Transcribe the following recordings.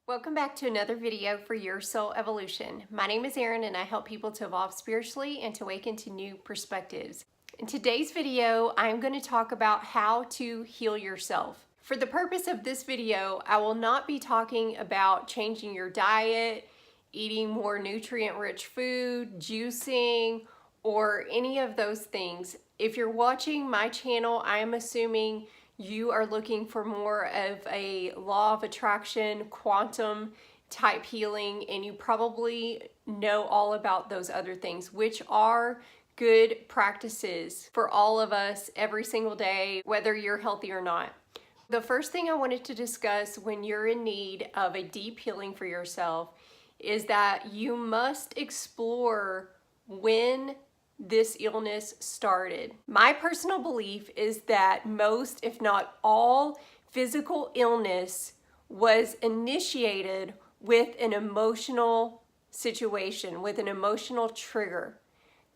Welcome back to another video for Your Soul Evolution. My name is Erin and I help people to evolve spiritually and to awaken to new perspectives. In today's video, I'm going to talk about how to heal yourself. For the purpose of this video, I will not be talking about changing your diet, eating more nutrient-rich food, juicing, or any of those things. If you're watching my channel, I am assuming you are looking for more of a law of attraction, quantum type healing, and you probably know all about those other things, which are good practices for all of us every single day, whether you're healthy or not. The first thing I wanted to discuss when you're in need of a deep healing for yourself is that you must explore when this illness started. My personal belief is that most, if not all, physical illness was initiated with an emotional situation, with an emotional trigger.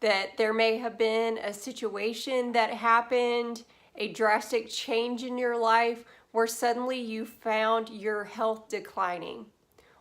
That there may have been a situation that happened, a drastic change in your life where suddenly you found your health declining,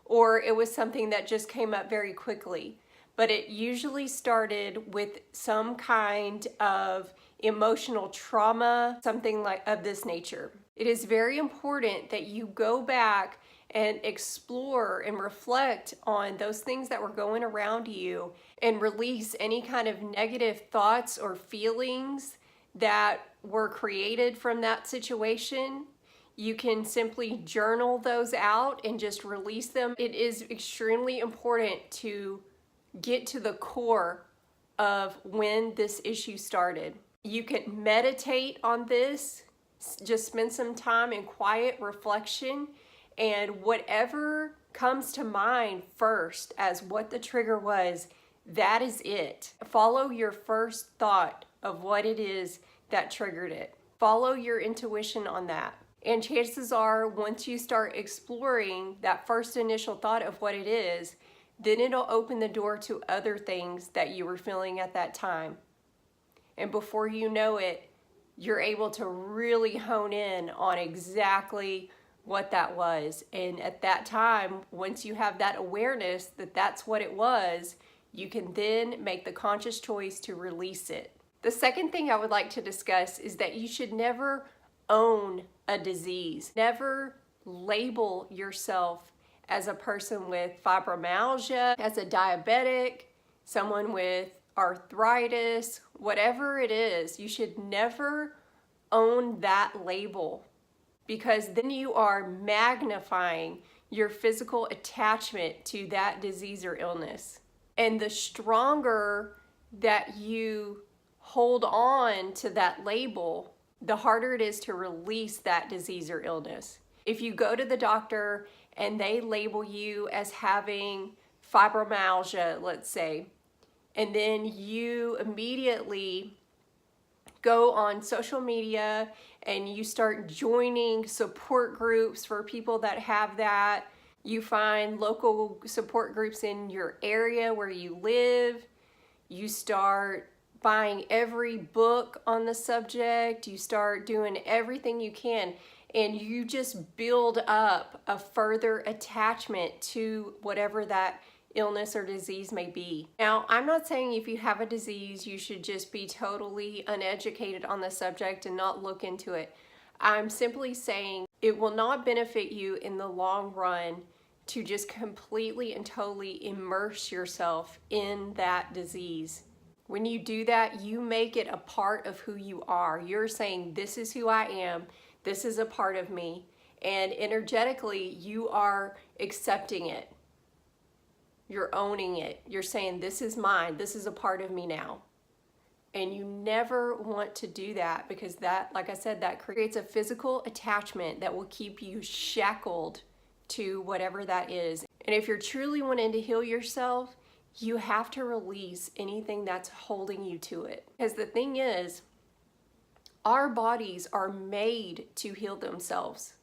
or it was something that just came up very quickly. But it usually started with some kind of emotional trauma, something like of this nature. It is very important that you go back and explore and reflect on those things that were going around you and release any kind of negative thoughts or feelings that were created from that situation. You can simply journal those out and just release them. It is extremely important to get to the core of when this issue started. You can meditate on this, just spend some time in quiet reflection, and whatever comes to mind first as what the trigger was, that is it. Follow your first thought of what it is that triggered it. Follow your intuition on that. And chances are, once you start exploring that first initial thought of what it is, then it'll open the door to other things that you were feeling at that time. And before you know it, you're able to really hone in on exactly what that was. And at that time, once you have that awareness that that's what it was, you can then make the conscious choice to release it. The second thing I would like to discuss is that you should never own a disease. Never label yourself as a person with fibromyalgia, as a diabetic, someone with arthritis, whatever it is. You should never own that label, because then you are magnifying your physical attachment to that disease or illness. And the stronger that you hold on to that label, the harder it is to release that disease or illness. If you go to the doctor and they label you as having fibromyalgia, let's say, and then you immediately go on social media and you start joining support groups for people that have that. You find local support groups in your area where you live. You start buying every book on the subject. You start doing everything you can, and you just build up a further attachment to whatever that illness or disease may be. Now, I'm not saying if you have a disease, you should just be totally uneducated on the subject and not look into it. I'm simply saying it will not benefit you in the long run to just completely and totally immerse yourself in that disease. When you do that, you make it a part of who you are. You're saying, this is who I am. This is a part of me. And energetically, you are accepting it. You're owning it. You're saying, this is mine. This is a part of me now. And you never want to do that, because that, like I said, that creates a physical attachment that will keep you shackled to whatever that is. And if you're truly wanting to heal yourself, you have to release anything that's holding you to it. Because the thing is, our bodies are made to heal themselves.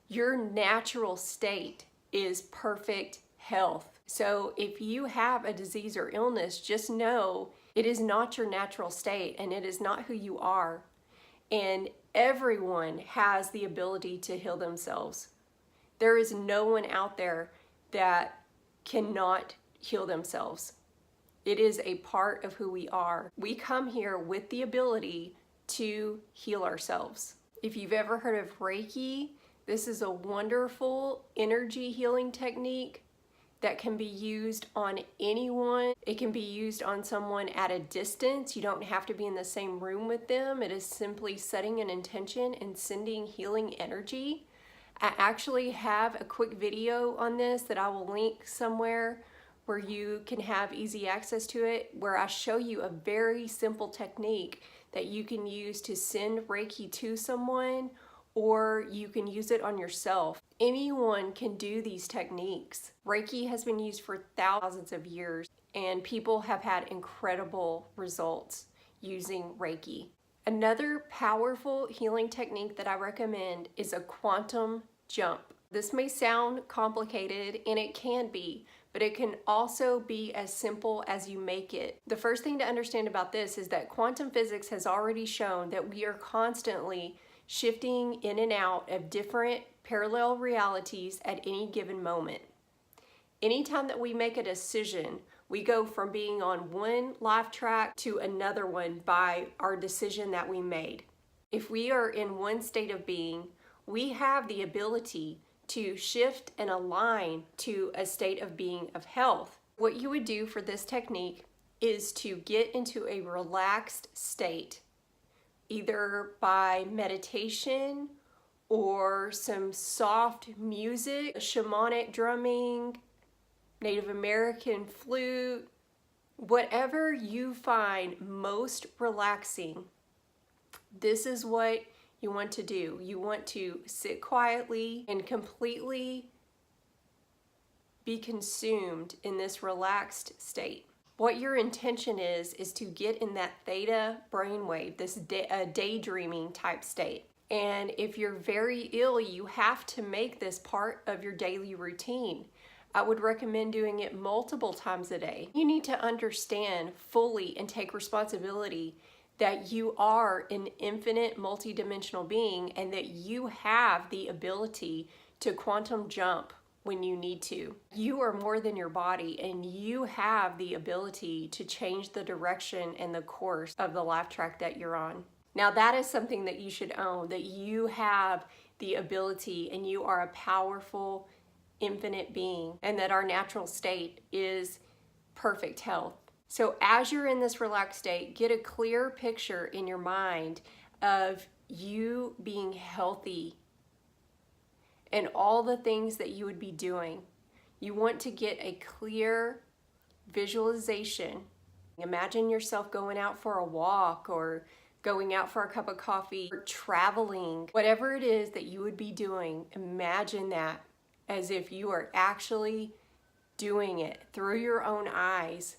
Your natural state is perfect health. So if you have a disease or illness, just know it is not your natural state and it is not who you are. And everyone has the ability to heal themselves. There is no one out there that cannot heal themselves. It is a part of who we are. We come here with the ability to heal ourselves. If you've ever heard of Reiki, this is a wonderful energy healing technique that can be used on anyone. It can be used on someone at a distance. You don't have to be in the same room with them. It is simply setting an intention and sending healing energy. I actually have a quick video on this that I will link somewhere where you can have easy access to it, where I show you a very simple technique that you can use to send Reiki to someone, or you can use it on yourself. Anyone can do these techniques. Reiki has been used for thousands of years, and people have had incredible results using Reiki. Another powerful healing technique that I recommend is a quantum jump. This may sound complicated, and it can be, but it can also be as simple as you make it. The first thing to understand about this is that quantum physics has already shown that we are constantly shifting in and out of different parallel realities at any given moment. Anytime that we make a decision, we go from being on one life track to another one by our decision that we made. If we are in one state of being, we have the ability to shift and align to a state of being of health. What you would do for this technique is to get into a relaxed state, either by meditation or some soft music, shamanic drumming, Native American flute, whatever you find most relaxing. This is what you want to do. You want to sit quietly and completely be consumed in this relaxed state. What your intention is to get in that theta brainwave, this daydreaming type state. And if you're very ill, you have to make this part of your daily routine. I would recommend doing it multiple times a day. You need to understand fully and take responsibility that you are an infinite multidimensional being, and that you have the ability to quantum jump when you need to. You are more than your body, and you have the ability to change the direction and the course of the life track that you're on. Now that is something that you should own, that you have the ability and you are a powerful infinite being, and that our natural state is perfect health. So as you're in this relaxed state, get a clear picture in your mind of you being healthy and all the things that you would be doing. You want to get a clear visualization. Imagine yourself going out for a walk, or going out for a cup of coffee, or traveling. Whatever it is that you would be doing, imagine that as if you are actually doing it through your own eyes.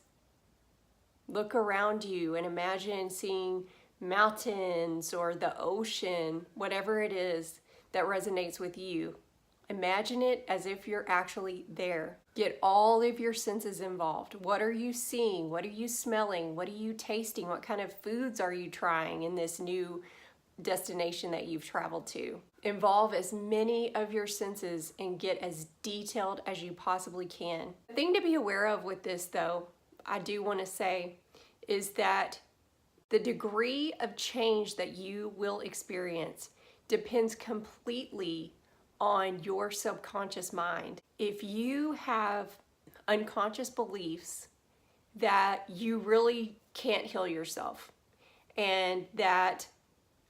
Look around you and imagine seeing mountains or the ocean, whatever it is that resonates with you. Imagine it as if you're actually there. Get all of your senses involved. What are you seeing? What are you smelling? What are you tasting? What kind of foods are you trying in this new destination that you've traveled to? Involve as many of your senses and get as detailed as you possibly can. The thing to be aware of with this, though, I do want to say, is that the degree of change that you will experience depends completely on your subconscious mind. If you have unconscious beliefs that you really can't heal yourself, and that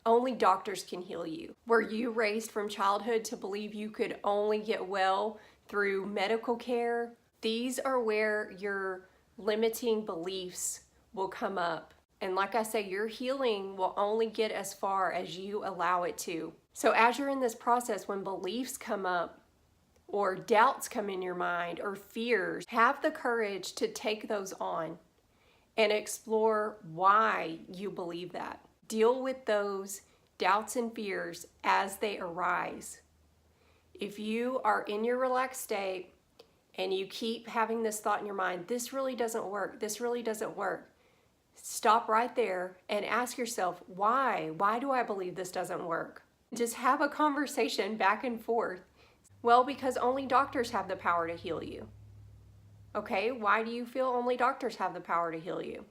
only doctors can heal you, were you raised from childhood to believe you could only get well through medical care? These are where your limiting beliefs will come up. And like I say, your healing will only get as far as you allow it to. So as you're in this process, when beliefs come up, or doubts come in your mind, or fears, have the courage to take those on and explore why you believe that. Deal with those doubts and fears as they arise. If you are in your relaxed state and you keep having this thought in your mind, this really doesn't work, this really doesn't work, stop right there and ask yourself, why? Why do I believe this doesn't work? Just have a conversation back and forth. Well, because only doctors have the power to heal you. Okay, why do you feel only doctors have the power to heal you?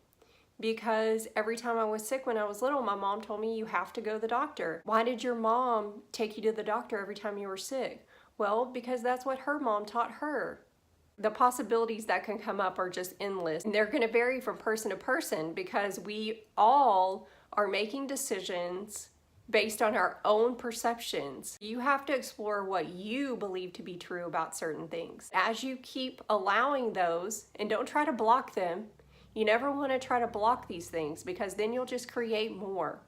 Because every time I was sick when I was little, my mom told me you have to go to the doctor. Why did your mom take you to the doctor every time you were sick? Well, because that's what her mom taught her. The possibilities that can come up are just endless. And they're going to vary from person to person because we all are making decisions based on our own perceptions. You have to explore what you believe to be true about certain things. As you keep allowing those, and don't try to block them, you never want to try to block these things because then you'll just create more.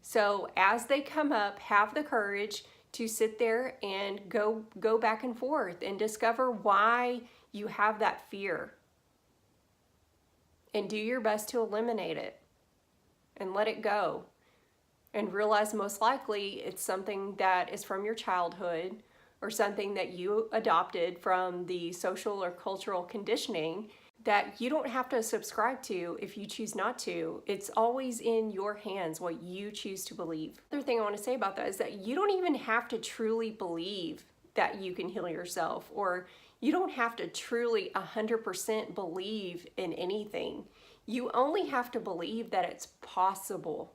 So as they come up, have the courage to sit there and go back and forth and discover why you have that fear. And do your best to eliminate it and let it go. And realize most likely it's something that is from your childhood or something that you adopted from the social or cultural conditioning that you don't have to subscribe to if you choose not to. It's always in your hands what you choose to believe. Another thing I want to say about that is that you don't even have to truly believe that you can heal yourself, or you don't have to truly 100% believe in anything. You only have to believe that it's possible.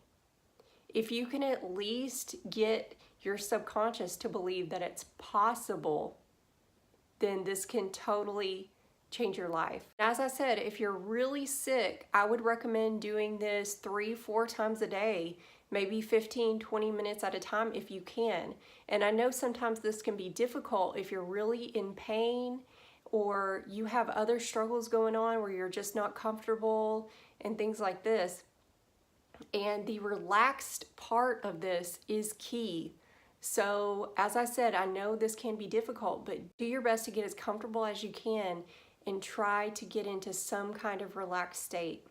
If you can at least get your subconscious to believe that it's possible, then this can totally change your life. As I said, if you're really sick, I would recommend doing this 3-4 times a day, maybe 15-20 minutes at a time if you can. And I know sometimes this can be difficult if you're really in pain or you have other struggles going on where you're just not comfortable and things like this. And the relaxed part of this is key. So as I said, I know this can be difficult, but do your best to get as comfortable as you can and try to get into some kind of relaxed state,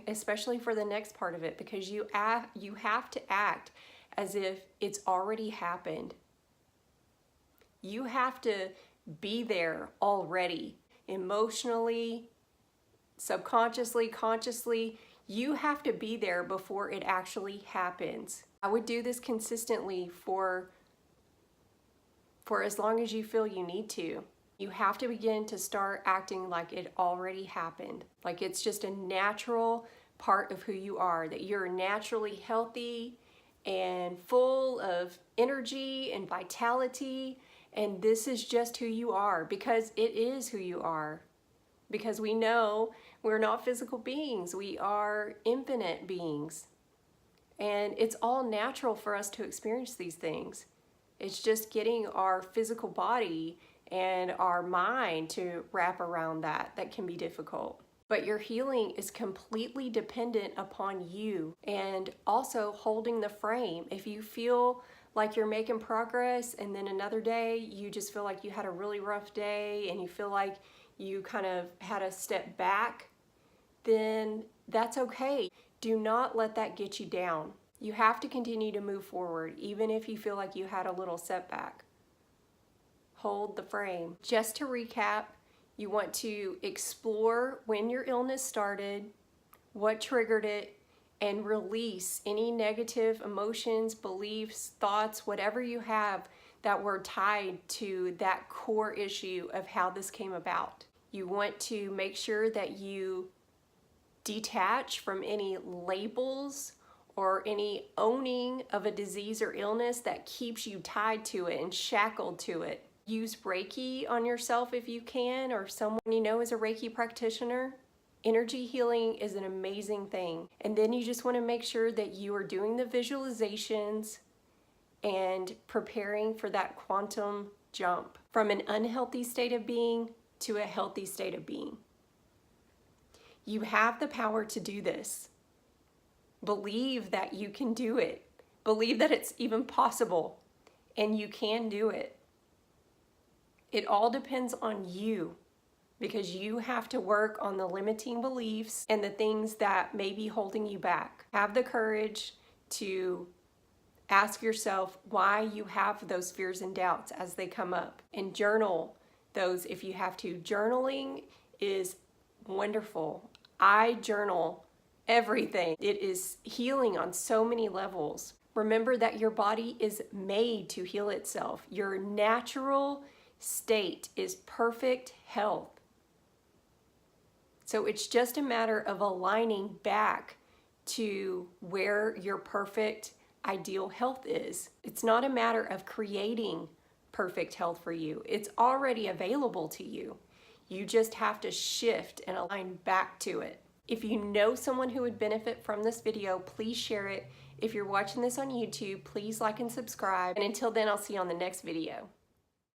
especially for the next part of it, because you have to act as if it's already happened. You have to be there already, emotionally, subconsciously, consciously. You have to be there before it actually happens. I would do this consistently for as long as you feel you need to. You have to begin to start acting like it already happened. Like it's just a natural part of who you are, that you're naturally healthy and full of energy and vitality, and this is just who you are, because it is who you are. Because we know we're not physical beings, we are infinite beings. And it's all natural for us to experience these things. It's just getting our physical body and our mind to wrap around that can be difficult. But your healing is completely dependent upon you and also holding the frame. If you feel like you're making progress and then another day you just feel like you had a really rough day and you feel like you kind of had a step back, then that's okay. Do not let that get you down. You have to continue to move forward, even if you feel like you had a little setback. Hold the frame. Just to recap, you want to explore when your illness started, what triggered it, and release any negative emotions, beliefs, thoughts, whatever you have that were tied to that core issue of how this came about. You want to make sure that you detach from any labels or any owning of a disease or illness that keeps you tied to it and shackled to it. Use Reiki on yourself if you can, or someone you know is a Reiki practitioner. Energy healing is an amazing thing. And then you just want to make sure that you are doing the visualizations and preparing for that quantum jump from an unhealthy state of being to a healthy state of being. You have the power to do this. Believe that you can do it. Believe that it's even possible and you can do it. It all depends on you, because you have to work on the limiting beliefs and the things that may be holding you back. Have the courage to ask yourself why you have those fears and doubts as they come up, and journal those if you have to. Journaling is wonderful. I journal everything. It is healing on so many levels. Remember that your body is made to heal itself. Your natural state is perfect health. So it's just a matter of aligning back to where your perfect ideal health is. It's not a matter of creating perfect health for you. It's already available to you. You just have to shift and align back to it. If you know someone who would benefit from this video, please share it. If you're watching this on YouTube, please like and subscribe. And until then, I'll see you on the next video.